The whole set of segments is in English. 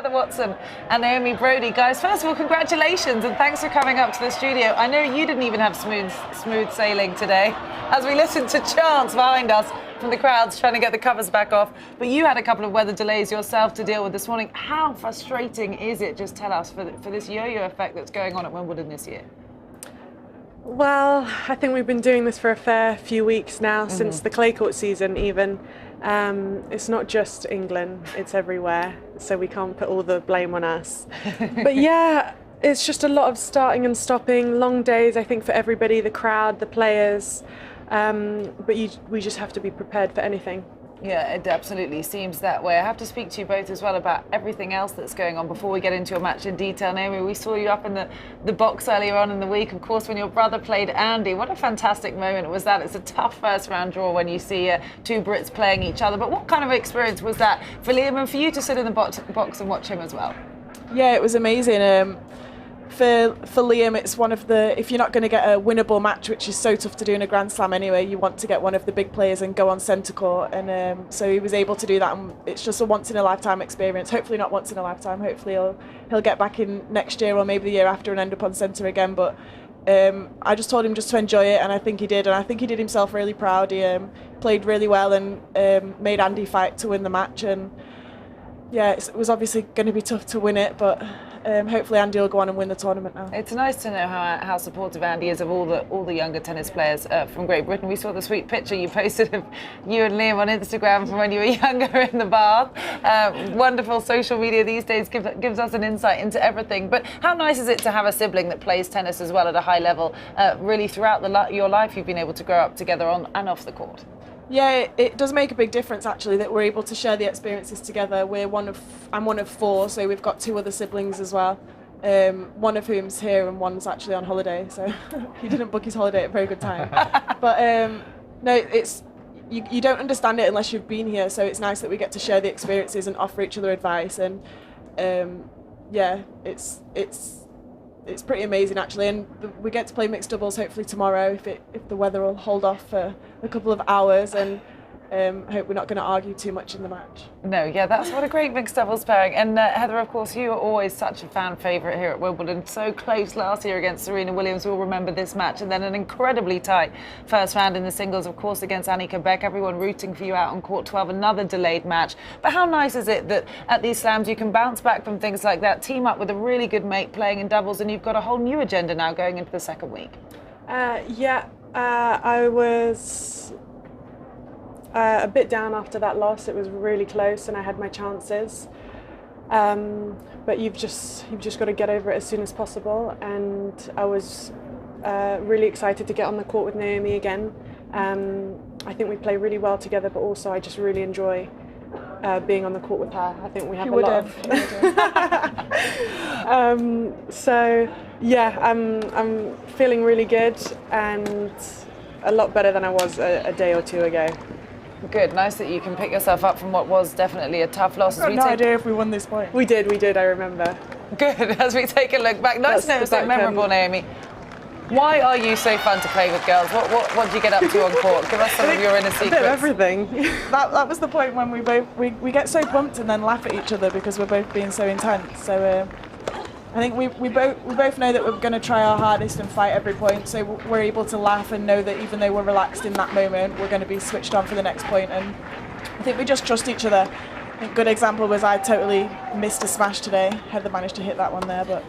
Heather Watson and Naomi Broady. Guys, first of all, congratulations and thanks for coming up to the studio. I know you didn't even have smooth sailing today as we listened to chants behind us from the crowds trying to get the covers back off. But you had a couple of weather delays yourself to deal with this morning. How frustrating is it, just tell us, for this yo-yo effect that's going on at Wimbledon this year? Well, I think we've been doing this for a fair few weeks now, since the clay court season even. It's not just England, it's everywhere, so we can't put all the blame on us. But yeah, it's just a lot of starting and stopping, long days I think for everybody, the crowd, the players, but we just have to be prepared for anything. Yeah, it absolutely seems that way. I have to speak to you both as well about everything else that's going on before we get into your match in detail. Naomi, we saw you up in the box earlier on in the week, of course, when your brother played Andy. What a fantastic moment was that. It's a tough first round draw when you see two Brits playing each other. But what kind of experience was that for Liam and for you to sit in the box and watch him as well? Yeah, it was amazing. For Liam, it's one of the, if you're not going to get a winnable match, which is so tough to do in a Grand Slam anyway, you want to get one of the big players and go on centre court, and so he was able to do that, and it's just a once in a lifetime experience. Hopefully not once in a lifetime, hopefully he'll get back in next year or maybe the year after and end up on centre again, but I just told him just to enjoy it, and I think he did, and I think he did himself really proud. He played really well and made Andy fight to win the match, and yeah, it was obviously going to be tough to win it, but hopefully Andy will go on and win the tournament now. It's nice to know how supportive Andy is of all the younger tennis players from Great Britain. We saw the sweet picture you posted of you and Liam on Instagram from when you were younger in the bath. Wonderful social media these days gives us an insight into everything. But how nice is it to have a sibling that plays tennis as well at a high level? Really throughout your life you've been able to grow up together on and off the court. Yeah, it does make a big difference actually that we're able to share the experiences together. I'm one of four, so we've got two other siblings as well. One of whom's here and one's actually on holiday, so he didn't book his holiday at a very good time. But no, it's you don't understand it unless you've been here, so it's nice that we get to share the experiences and offer each other advice, and yeah, it's pretty amazing actually, and we get to play mixed doubles hopefully tomorrow if the weather will hold off for a couple of hours, and hope we're not going to argue too much in the match. No, yeah, that's what a great mixed doubles pairing. And Heather, of course, you are always such a fan favourite here at Wimbledon. So close last year against Serena Williams. We'll remember this match, and then an incredibly tight first round in the singles, of course, against Annika Beck. Everyone rooting for you out on court 12, another delayed match. But how nice is it that at these slams you can bounce back from things like that, team up with a really good mate playing in doubles, and you've got a whole new agenda now going into the second week? I was a bit down after that loss. It was really close and I had my chances, but you've just got to get over it as soon as possible, and I was really excited to get on the court with Naomi again. I think we play really well together, but also I just really enjoy being on the court with her. I think we have a lot of so yeah, I'm feeling really good and a lot better than I was a day or two ago. Good, nice that you can pick yourself up from what was definitely a tough loss. I've got no idea if we won this point. We did, I remember. Good, as we take a look back. Nice to know it was so memorable, Naomi. Why are you so fun to play with, girls? What do you get up to on court? Give us some of your inner secrets. A bit of everything. That was the point when we get so pumped and then laugh at each other because we're both being so intense. So I think we both know that we're going to try our hardest and fight every point, so we're able to laugh and know that even though we're relaxed in that moment, we're going to be switched on for the next point, and I think we just trust each other. A good example was I totally missed a smash today. Heather managed to hit that one there, but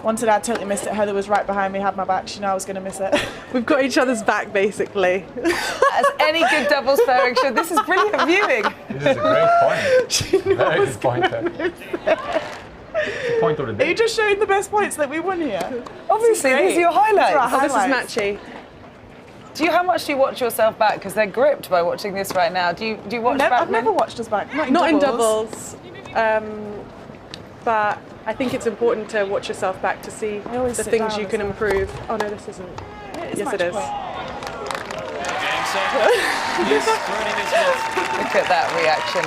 one today I totally missed it. Heather was right behind me, had my back, she knew I was going to miss it. We've got each other's back basically. As any good doubles pairing should. This is brilliant viewing. This is a great point. She knew Very I was good point going there. to miss it. Point of the Are day. you just showing the best points that we won here? Obviously, these are your highlights. Oh, this is matchy. How much do you watch yourself back? Because they're gripped by watching this right now. Do you watch back? I've never watched us back. Not in doubles. But I think it's important to watch yourself back to see the things you can improve. Oh no, this isn't. Yes, it is. Look at that reaction.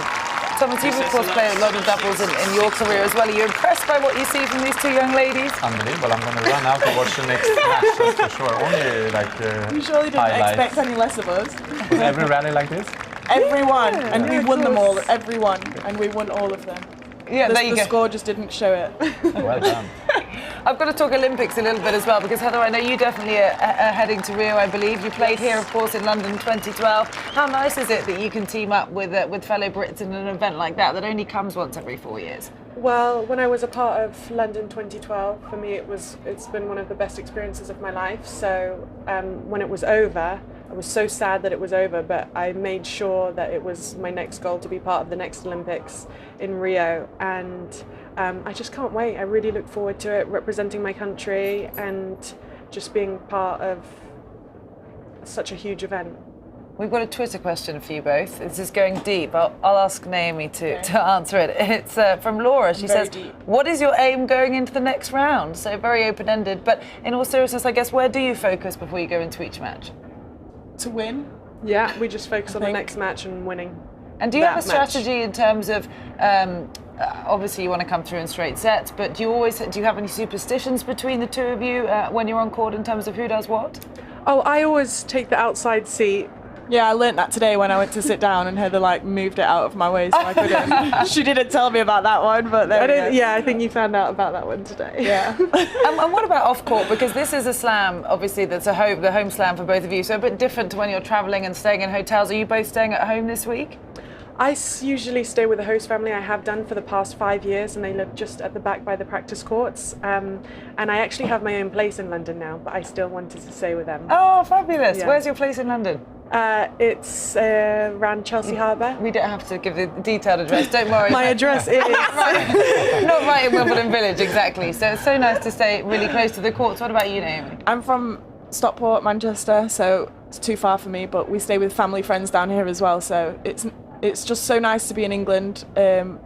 Thomas, you've of course played a lot of doubles in your career as well. Are you impressed by what you see from these two young ladies? Unbelievable. I'm going to run out to watch the next match, that's for sure. Only like You surely didn't expect any less of us. Was every rally like this? Everyone, and we won them all. Everyone, and we won all of them. Yeah, there you the go. score just didn't show it. Well done. I've got to talk Olympics a little bit as well, because Heather, I know you definitely are heading to Rio, I believe. You played here, of course, in London 2012. How nice is it that you can team up with fellow Brits in an event like that only comes once every 4 years? Well, when I was a part of London 2012, for me it's been one of the best experiences of my life. So when it was over, I was so sad that it was over, but I made sure that it was my next goal to be part of the next Olympics in Rio. And I just can't wait. I really look forward to it, representing my country and just being part of such a huge event. We've got a Twitter question for you both. This is going deep. I'll ask Naomi to answer it. It's from Laura. She says, deep. what is your aim going into the next round? So very open-ended. But in all seriousness, I guess, where do you focus before you go into each match? To win. Yeah, we just focus on the think- next match and winning. And do you have a that match. strategy in terms of, obviously you want to come through in straight sets, but do you have any superstitions between the two of you when you're on court in terms of who does what? Oh, I always take the outside seat. Yeah, I learnt that today when I went to sit down and Heather moved it out of my way so I couldn't. She didn't tell me about that one, but there we go. Yeah, I think you found out about that one today. Yeah. And what about off court? Because this is a slam, obviously, that's the home slam for both of you. So a bit different to when you're travelling and staying in hotels. Are you both staying at home this week? I usually stay with the host family. I have done for the past 5 years, and they live just at the back by the practice courts. And I actually have my own place in London now, but I still wanted to stay with them. Oh, fabulous. Yeah. Where's your place in London? It's around Chelsea Harbour. We don't have to give the detailed address, don't worry. My address is. Not right in Wimbledon Village, exactly. So it's so nice to stay really close to the courts. What about you, Naomi? I'm from Stockport, Manchester, so it's too far for me, but we stay with family friends down here as well, so it's just so nice to be in England.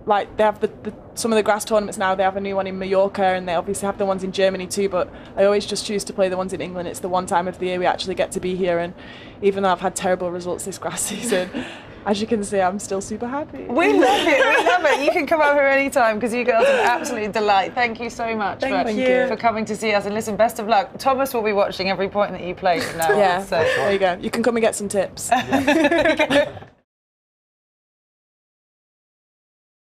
Like they have some of the grass tournaments now, they have a new one in Mallorca and they obviously have the ones in Germany too, but I always just choose to play the ones in England. It's the one time of the year we actually get to be here, and even though I've had terrible results this grass season, as you can see, I'm still super happy. We love it, we love it. You can come out here anytime because you girls are an absolute delight. Thank you so much for coming to see us, and listen, best of luck. Thomas will be watching every point that you play from now on. Yeah, So. there you go. You can come and get some tips.